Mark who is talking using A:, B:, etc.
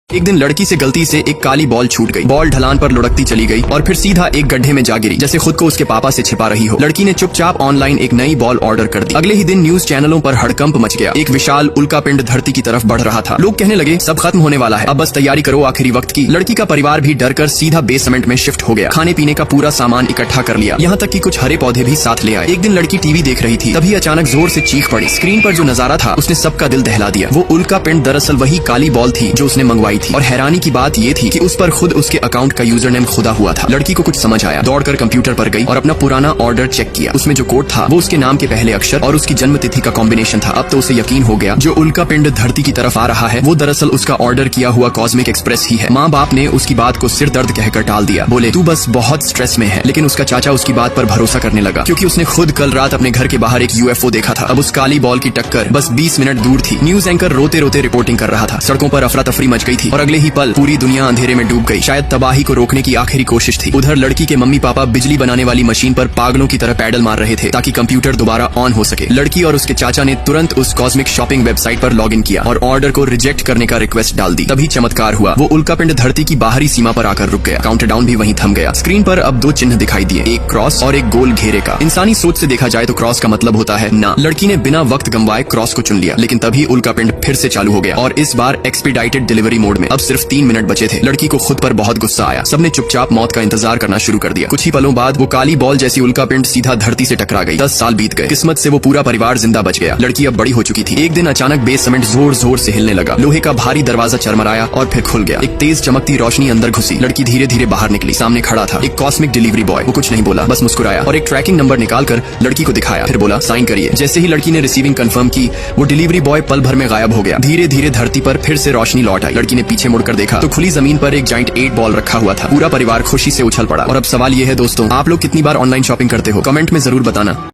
A: एक दिन लड़की से गलती से एक काली बॉल छूट गई। बॉल ढलान पर लुढ़कती चली गई और फिर सीधा एक गड्ढे में जा गिरी, जैसे खुद को उसके पापा से छिपा रही हो। लड़की ने चुपचाप ऑनलाइन एक नई बॉल ऑर्डर कर दी। अगले ही दिन न्यूज चैनलों पर हड़कंप मच गया। एक विशाल उल्कापिंड धरती की तरफ बढ़ रहा था। लोग कहने लगे सब खत्म होने वाला है, अब बस तैयारी करो आखिरी वक्त की। लड़की का परिवार भी डरकर सीधा बेसमेंट में शिफ्ट हो गया। खाने पीने का पूरा सामान इकट्ठा कर लिया, यहाँ तक कि कुछ हरे पौधे भी साथ ले आए। एक दिन लड़की टीवी देख रही थी, तभी अचानक जोर से चीख पड़ी। स्क्रीन पर जो नजारा था उसने सबका दिल दहला दिया। वो उल्कापिंड दरअसल वही काली बॉल थी जो उसने मंगवाई थी। और हैरानी की बात ये थी कि उस पर खुद उसके अकाउंट का यूजर नेम खुदा हुआ था। लड़की को कुछ समझ आया, दौड़कर कंप्यूटर पर गई और अपना पुराना ऑर्डर चेक किया। उसमें जो कोड था वो उसके नाम के पहले अक्षर और उसकी जन्म तिथि का कॉम्बिनेशन था। अब तो उसे यकीन हो गया, जो उल्कापिंड धरती की तरफ आ रहा है वो दरअसल उसका ऑर्डर किया हुआ कॉस्मिक एक्सप्रेस ही है। माँ बाप ने उसकी बात को सिर दर्द कहकर टाल दिया। बोले तू बस बहुत स्ट्रेस में है, लेकिन उसका चाचा उसकी बात पर भरोसा करने लगा, क्योंकि उसने खुद कल रात अपने घर के बाहर एक यूएफओ देखा था। अब उस काली बॉल की टक्कर बस 20 मिनट दूर थी। न्यूज एंकर रोते रोते रिपोर्टिंग कर रहा था। सड़कों पर अफरा तफरी मच गई थी और अगले ही पल पूरी दुनिया अंधेरे में डूब गई। शायद तबाही को रोकने की आखिरी कोशिश थी। उधर लड़की के मम्मी पापा बिजली बनाने वाली मशीन पर पागलों की तरह पैडल मार रहे थे ताकि कंप्यूटर दोबारा ऑन हो सके। लड़की और उसके चाचा ने तुरंत उस कॉस्मिक शॉपिंग वेबसाइट पर लॉगिन किया और ऑर्डर को रिजेक्ट करने का रिक्वेस्ट डाल दी। तभी चमत्कार हुआ, वो उल्कापिंड धरती की बाहरी सीमा पर आकर रुक गया। काउंटडाउन भी वहीं थम गया। स्क्रीन पर अब दो चिन्ह दिखाई दिए, एक क्रॉस और एक गोल घेरे का। इंसानी सोच से देखा जाए तो क्रॉस का मतलब होता है ना। लड़की ने बिना वक्त गंवाए क्रॉस को चुन लिया, लेकिन तभी उल्कापिंड फिर से चालू हो गया और इस बार एक्सपीडाइटेड डिलीवरी मोड में। अब सिर्फ 3 मिनट बचे थे। लड़की को खुद पर बहुत गुस्सा आया। सबने चुपचाप मौत का इंतजार करना शुरू कर दिया। कुछ ही पलों बाद वो काली बॉल जैसी उल्कापिंड सीधा धरती से टकरा गई। 10 साल बीत गए। किस्मत से वो पूरा परिवार जिंदा बच गया। लड़की अब बड़ी हो चुकी थी। एक दिन अचानक बेसमेंट जोर जोर से हिलने लगा। लोहे का भारी दरवाजा चरमराया और फिर खुल गया। एक तेज चमकती रोशनी अंदर घुसी। लड़की धीरे धीरे बाहर निकली। सामने खड़ा था एक कॉस्मिक डिलीवरी बॉय। वो कुछ नहीं बोला, बस मुस्कुराया और एक ट्रैकिंग नंबर निकालकर लड़की को दिखाया। फिर बोला साइन करिए। जैसे ही लड़की ने रिसीविंग कंफर्म की, वो डिलीवरी बॉय पल भर में गायब हो गया। धीरे धीरे धरती पर फिर से रोशनी लौट आई। लड़की ने पीछे मुड़कर देखा तो खुली जमीन पर एक जाइंट 8 बॉल रखा हुआ था। पूरा परिवार खुशी से उछल पड़ा। और अब सवाल ये है दोस्तों, आप लोग कितनी बार ऑनलाइन शॉपिंग करते हो? कमेंट में जरूर बताना।